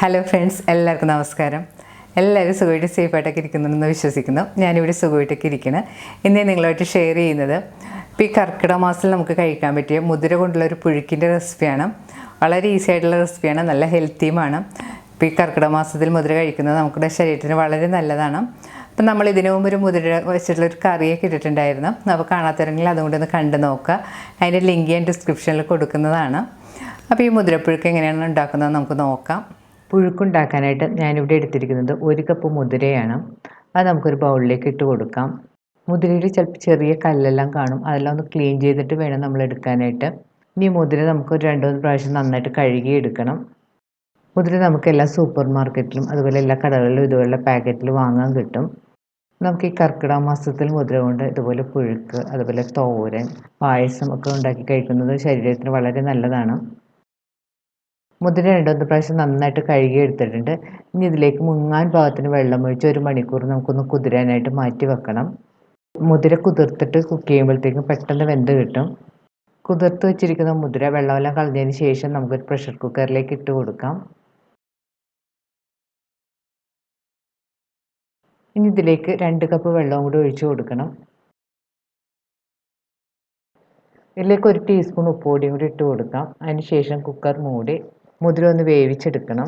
Hello friends, എല്ലാവർക്കും നമസ്കാരം. എല്ലാവരും സുഖമായിട്ട് സേഫായിട്ടൊക്കെ ഇരിക്കുന്നുണ്ടെന്ന് വിശ്വസിക്കുന്നു. ഞാനിവിടെ സുഖമായിട്ടൊക്കെ ഇരിക്കണം. ഇന്ന് നിങ്ങളുമായിട്ട് ഷെയർ ചെയ്യുന്നത് ഇപ്പോൾ ഈ കർക്കിടക മാസത്തിൽ നമുക്ക് കഴിക്കാൻ പറ്റിയ മുതിര കൊണ്ടുള്ള ഒരു പുഴുക്കിൻ്റെ റെസിപ്പിയാണ്. വളരെ ഈസി ആയിട്ടുള്ള റെസിപ്പിയാണ്, നല്ല ഹെൽത്തിയുമാണ്. ഇപ്പോൾ ഈ കർക്കിടക മാസത്തിൽ മുതിര കഴിക്കുന്നത് നമ്മുടെ ശരീരത്തിന് വളരെ നല്ലതാണ്. അപ്പം നമ്മൾ ഇതിനു മുമ്പ് ഒരു മുതിര വെച്ചിട്ടുള്ളൊരു കറിയൊക്കെ ഇട്ടിട്ടുണ്ടായിരുന്നു. അപ്പോൾ കാണാത്തവരെങ്കിൽ അതുകൊണ്ടൊന്ന് കണ്ടു നോക്കുക. അതിൻ്റെ ലിങ്ക് ഞാൻ ഡിസ്ക്രിപ്ഷനിൽ കൊടുക്കുന്നതാണ്. അപ്പോൾ ഈ മുതിരപ്പുഴുക്ക് എങ്ങനെയാണ് ഉണ്ടാക്കുന്നത് നമുക്ക് നോക്കാം. പുഴുക്കുണ്ടാക്കാനായിട്ട് ഞാനിവിടെ എടുത്തിരിക്കുന്നത് 1 കപ്പ് മുതിരയാണ്. അത് നമുക്കൊരു ബൗളിലേക്ക് ഇട്ട് കൊടുക്കാം. മുതിരയിൽ ചിലപ്പോൾ ചെറിയ കല്ലെല്ലാം കാണും, അതെല്ലാം ഒന്ന് ക്ലീൻ ചെയ്തിട്ട് വേണം നമ്മൾ എടുക്കാനായിട്ട്. ഇനി മുതിര നമുക്ക് ഒരു 2-3 പ്രാവശ്യം നന്നായിട്ട് കഴുകി എടുക്കണം. മുതിര നമുക്ക് എല്ലാ സൂപ്പർ മാർക്കറ്റിലും അതുപോലെ എല്ലാ കടകളിലും ഇതുപോലുള്ള പാക്കറ്റിൽ വാങ്ങാൻ കിട്ടും. നമുക്ക് ഈ കർക്കിടക മാസത്തിൽ മുതിര കൊണ്ട് ഇതുപോലെ പുഴുക്ക്, അതുപോലെ തോരൻ, പായസം ഒക്കെ ഉണ്ടാക്കി കഴിക്കുന്നത് ശരീരത്തിന് വളരെ നല്ലതാണ്. മുതിര 2-3 പ്രാവശ്യം നന്നായിട്ട് കഴുകി എടുത്തിട്ടുണ്ട്. ഇനി ഇതിലേക്ക് മുങ്ങാൻ പാകത്തിന് വെള്ളം ഒഴിച്ച് 1 മണിക്കൂർ നമുക്കൊന്ന് കുതിരാനായിട്ട് മാറ്റി വെക്കണം. മുതിര കുതിർത്തിട്ട് കുക്ക് ചെയ്യുമ്പോഴത്തേക്കും പെട്ടെന്ന് വെന്ത് കിട്ടും. കുതിർത്ത് വെച്ചിരിക്കുന്ന മുതിര വെള്ളമെല്ലാം കളഞ്ഞതിന് ശേഷം നമുക്കൊരു പ്രഷർ കുക്കറിലേക്ക് ഇട്ട് കൊടുക്കാം. ഇനി ഇതിലേക്ക് 2 കപ്പ് വെള്ളവും കൂടി ഒഴിച്ച് കൊടുക്കണം. ഇതിലേക്ക് 1 ടീസ്പൂൺ ഉപ്പുപൊടിയും കൂടി ഇട്ട് കൊടുക്കാം. അതിന് ശേഷം കുക്കർ മൂടി മുതിര ഒന്ന് വേവിച്ചെടുക്കണം.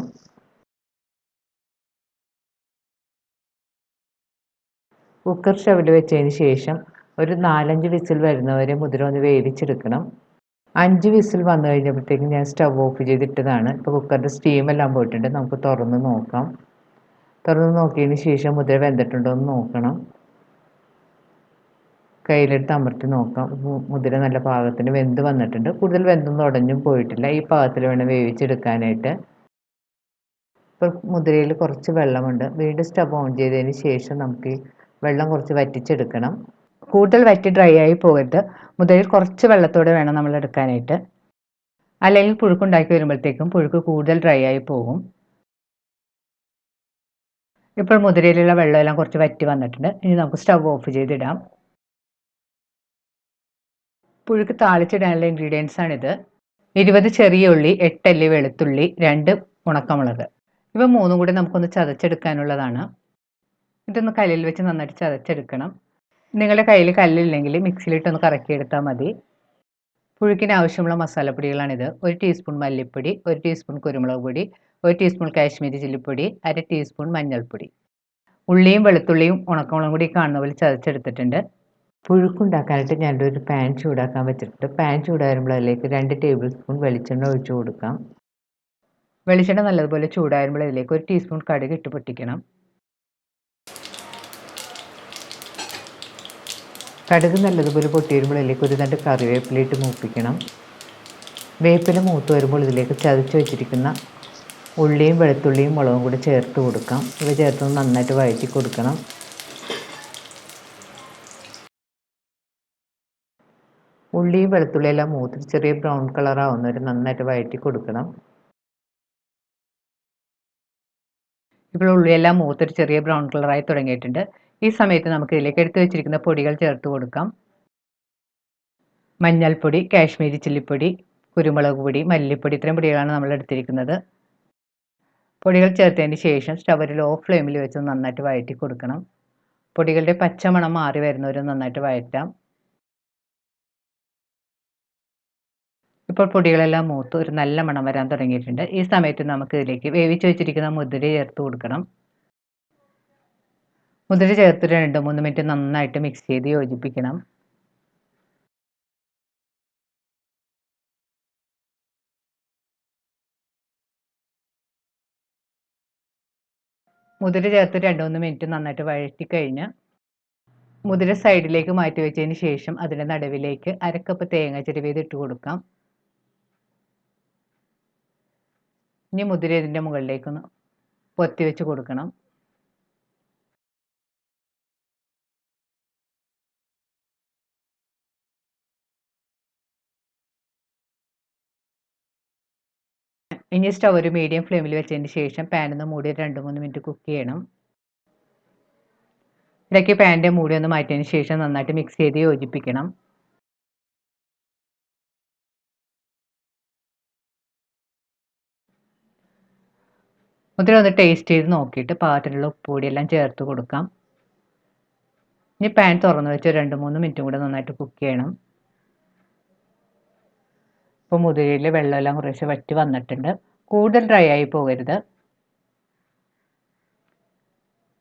കുക്കർ സ്റ്റവിൽ വെച്ചതിന് ശേഷം ഒരു 4-5 വിസിൽ വരുന്നവരെ മുതിര ഒന്ന് വേവിച്ചെടുക്കണം. 5 വിസിൽ വന്നു കഴിഞ്ഞപ്പോഴത്തേക്കും ഞാൻ സ്റ്റവ് ഓഫ് ചെയ്തിട്ടതാണ്. ഇപ്പോൾ കുക്കറിൻ്റെ സ്റ്റീമെല്ലാം പോയിട്ടുണ്ട്. നമുക്ക് തുറന്ന് നോക്കാം. തുറന്ന് നോക്കിയതിന് ശേഷം മുതിര വെന്തിട്ടുണ്ടോ എന്ന് നോക്കണം. കയ്യിലെടുത്ത് അമർത്തി നോക്കാം. മുതിര നല്ല പാകത്തിന് വെന്ത് വന്നിട്ടുണ്ട്. കൂടുതൽ വെന്തൊന്നും ഉടഞ്ഞും പോയിട്ടില്ല. ഈ പാകത്തിൽ വേണം വേവിച്ചെടുക്കാനായിട്ട്. ഇപ്പോൾ മുതിരയിൽ കുറച്ച് വെള്ളമുണ്ട്. വീണ്ടും സ്റ്റവ് ഓൺ ചെയ്തതിന് ശേഷം നമുക്ക് ഈ വെള്ളം കുറച്ച് വറ്റിച്ചെടുക്കണം. കൂടുതൽ വറ്റി ഡ്രൈ ആയി പോകരുത്. മുതിരയിൽ കുറച്ച് വെള്ളത്തോടെ വേണം നമ്മൾ എടുക്കാനായിട്ട്. അല്ലെങ്കിൽ പുഴുക്കുണ്ടാക്കി വരുമ്പോഴത്തേക്കും പുഴുക്ക് കൂടുതൽ ഡ്രൈ ആയി പോകും. ഇപ്പോൾ മുതിരയിലുള്ള വെള്ളമെല്ലാം കുറച്ച് വറ്റി വന്നിട്ടുണ്ട്. ഇനി നമുക്ക് സ്റ്റവ് ഓഫ് ചെയ്തിടാം. പുഴുക്ക് താളിച്ചിടാനുള്ള ഇൻഗ്രീഡിയൻസ് ആണിത്. 20 ചെറിയ ഉള്ളി, 8 അല്ലി വെളുത്തുള്ളി, 2 ഉണക്കമുളക്. ഇവ 3 കൂടി നമുക്കൊന്ന് ചതച്ചെടുക്കാനുള്ളതാണ്. ഇതൊന്ന് കല്ലിൽ വെച്ച് നന്നായിട്ട് ചതച്ചെടുക്കണം. നിങ്ങളുടെ കയ്യിൽ കല്ലില്ലെങ്കിൽ മിക്സിയിലിട്ടൊന്ന് കറക്കിയെടുത്താൽ മതി. പുഴുക്കിന് ആവശ്യമുള്ള മസാലപ്പൊടികളാണിത്. 1 ടീസ്പൂൺ മല്ലിപ്പൊടി, 1 ടീസ്പൂൺ കുരുമുളക് പൊടി, 1 ടീസ്പൂൺ കാശ്മീരി ചില്ലിപ്പൊടി, 1/2 ടീസ്പൂൺ മഞ്ഞൾപ്പൊടി. ഉള്ളിയും വെളുത്തുള്ളിയും ഉണക്കമുളകും കൂടി കാണുന്ന പോലെ ചതച്ചെടുത്തിട്ടുണ്ട്. പുഴുക്കുണ്ടാക്കാനായിട്ട് ഞാനൊരു പാൻ ചൂടാക്കാൻ വെച്ചിട്ടുണ്ട്. പാൻ ചൂടാകുമ്പോൾ അതിലേക്ക് 2 ടേബിൾ സ്പൂൺ വെളിച്ചെണ്ണ ഒഴിച്ചു കൊടുക്കാം. വെളിച്ചെണ്ണ നല്ലതുപോലെ ചൂടാകുമ്പോൾ അതിലേക്ക് 1 ടീസ്പൂൺ കടുക് ഇട്ട് പൊട്ടിക്കണം. കടുക് നല്ലതുപോലെ പൊട്ടി വരുമ്പോൾ അതിലേക്ക് 1 തണ്ട് കറിവേപ്പില ഇട്ട് മൂപ്പിക്കണം. വേപ്പില മൂത്ത് വരുമ്പോൾ ഇതിലേക്ക് ചതച്ച് വെച്ചിരിക്കുന്ന ഉള്ളിയും വെളുത്തുള്ളിയും മുളകും കൂടി ചേർത്ത് കൊടുക്കാം. ഇവ ചേർത്ത് നന്നായിട്ട് വഴറ്റി കൊടുക്കണം. ഉള്ളിയും വെളുത്തുള്ളിയെല്ലാം മൂത്ത് ചെറിയ ബ്രൗൺ കളർ ആവുന്നവരെ നന്നായിട്ട് വഴറ്റി കൊടുക്കണം. ഇപ്പോൾ ഉള്ളിയെല്ലാം മൂത്തൊരു ചെറിയ ബ്രൗൺ കളറായി തുടങ്ങിയിട്ടുണ്ട്. ഈ സമയത്ത് നമുക്ക് ഇതിലേക്ക് എടുത്തു വെച്ചിരിക്കുന്ന പൊടികൾ ചേർത്ത് കൊടുക്കാം. മഞ്ഞൾപ്പൊടി, കാശ്മീരി ചില്ലിപ്പൊടി, കുരുമുളക് പൊടി, മല്ലിപ്പൊടി, ഇത്രയും പൊടികളാണ് നമ്മൾ എടുത്തിരിക്കുന്നത്. പൊടികൾ ചേർത്തതിന് ശേഷം സ്റ്റവ് ലോ ഫ്ലെയിമിൽ വെച്ച് നന്നായിട്ട് വഴറ്റി കൊടുക്കണം. പൊടികളുടെ പച്ചമണം മാറി വരുന്നവരെ നന്നായിട്ട് വഴറ്റാം. ഇപ്പോൾ പൊടികളെല്ലാം മൂത്ത് ഒരു നല്ല മണം വരാൻ തുടങ്ങിയിട്ടുണ്ട്. ഈ സമയത്ത് നമുക്ക് ഇതിലേക്ക് വേവിച്ച് വെച്ചിരിക്കുന്ന മുതിര ചേർത്ത് കൊടുക്കണം. മുതിര ചേർത്ത് 2-3 മിനിറ്റ് നന്നായിട്ട് മിക്സ് ചെയ്ത് യോജിപ്പിക്കണം. മുതിര ചേർത്ത് 2-3 മിനിറ്റ് നന്നായിട്ട് വഴറ്റി കഴിഞ്ഞ് മുതിര സൈഡിലേക്ക് മാറ്റി വെച്ചതിന് ശേഷം അതിൻ്റെ നടുവിലേക്ക് 1/2 കപ്പ് തേങ്ങ ചിരവിയത് ഇട്ട് കൊടുക്കാം. ഇനി മുതിര ഇതിൻ്റെ മുകളിലേക്കൊന്ന് പൊത്തി വെച്ച് കൊടുക്കണം. ഇനി സ്റ്റവ് ഒരു മീഡിയം ഫ്ലെയിമിൽ വെച്ചതിന് ശേഷം പാനൊന്ന് മൂടി 2-3 മിനിറ്റ് കുക്ക് ചെയ്യണം. ഇടയ്ക്ക് പാനിൻ്റെ മൂടി ഒന്ന് മാറ്റിയതിന് ശേഷം നന്നായിട്ട് മിക്സ് ചെയ്ത് യോജിപ്പിക്കണം. മുതിര ഒന്ന് ടേസ്റ്റ് ചെയ്ത് നോക്കിയിട്ട് പാകത്തിനുള്ള ഉപ്പുപൊടിയെല്ലാം ചേർത്ത് കൊടുക്കാം. ഇനി പാൻ തുറന്ന് വെച്ച് 2-3 മിനിറ്റും കൂടെ നന്നായിട്ട് കുക്ക് ചെയ്യണം. ഇപ്പോൾ മുതിരയിൽ വെള്ളമെല്ലാം കുറേശ്ശെ വറ്റി വന്നിട്ടുണ്ട്. കൂടുതൽ ഡ്രൈ ആയി പോകരുത്.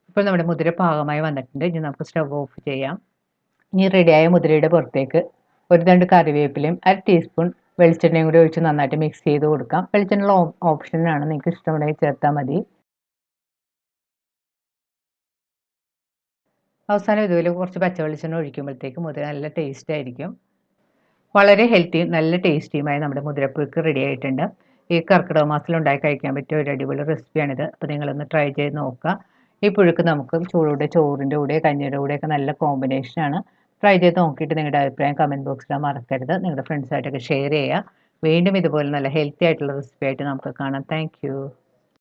ഇപ്പോൾ നമ്മുടെ മുതിര പാകമായി വന്നിട്ടുണ്ട്. ഇനി നമുക്ക് സ്റ്റവ് ഓഫ് ചെയ്യാം. ഇനി റെഡിയായ മുതിരയുടെ പുറത്തേക്ക് 1 തണ്ട് കറിവേപ്പിലയും 1/2 ടീസ്പൂൺ വെളിച്ചെണ്ണയും കൂടി ഒഴിച്ച് നന്നായിട്ട് മിക്സ് ചെയ്ത് കൊടുക്കാം. വെളിച്ചെണ്ണ ഓപ്ഷനാണ്, നിങ്ങൾക്ക് ഇഷ്ടമുണ്ടെങ്കിൽ ചേർത്താൽ മതി. അവസാനം ഇതുപോലെ കുറച്ച് പച്ച വെളിച്ചെണ്ണ ഒഴിക്കുമ്പോഴത്തേക്ക് മുതിര നല്ല ടേസ്റ്റ് ആയിരിക്കും. വളരെ ഹെൽത്തിയും നല്ല ടേസ്റ്റിയുമായ നമ്മുടെ മുതിരപ്പുഴുക്ക് റെഡി ആയിട്ടുണ്ട്. ഈ കർക്കിടക മാസത്തിൽ ഉണ്ടാക്കി കഴിക്കാൻ പറ്റിയ ഒരു അടിപൊളി റെസിപ്പിയാണിത്. അപ്പോൾ നിങ്ങളൊന്ന് ട്രൈ ചെയ്ത് നോക്കുക. ഈ പുഴുക്ക് നമുക്ക് ചൂടോടെ ചോറിൻ്റെ കൂടെ കഞ്ഞിയുടെ കൂടെയൊക്കെ നല്ല കോമ്പിനേഷനാണ്. ട്രൈ ചെയ്ത് നോക്കിയിട്ട് നിങ്ങളുടെ അഭിപ്രായം കമൻറ്റ് ബോക്സിൽ മറക്കരുത്. നിങ്ങളുടെ ഫ്രണ്ട്സായിട്ടൊക്കെ ഷെയർ ചെയ്യുക. വീണ്ടും ഇതുപോലെ നല്ല ഹെൽത്തി ആയിട്ടുള്ള റെസിപ്പി ആയിട്ട് നമുക്ക് കാണാം. താങ്ക്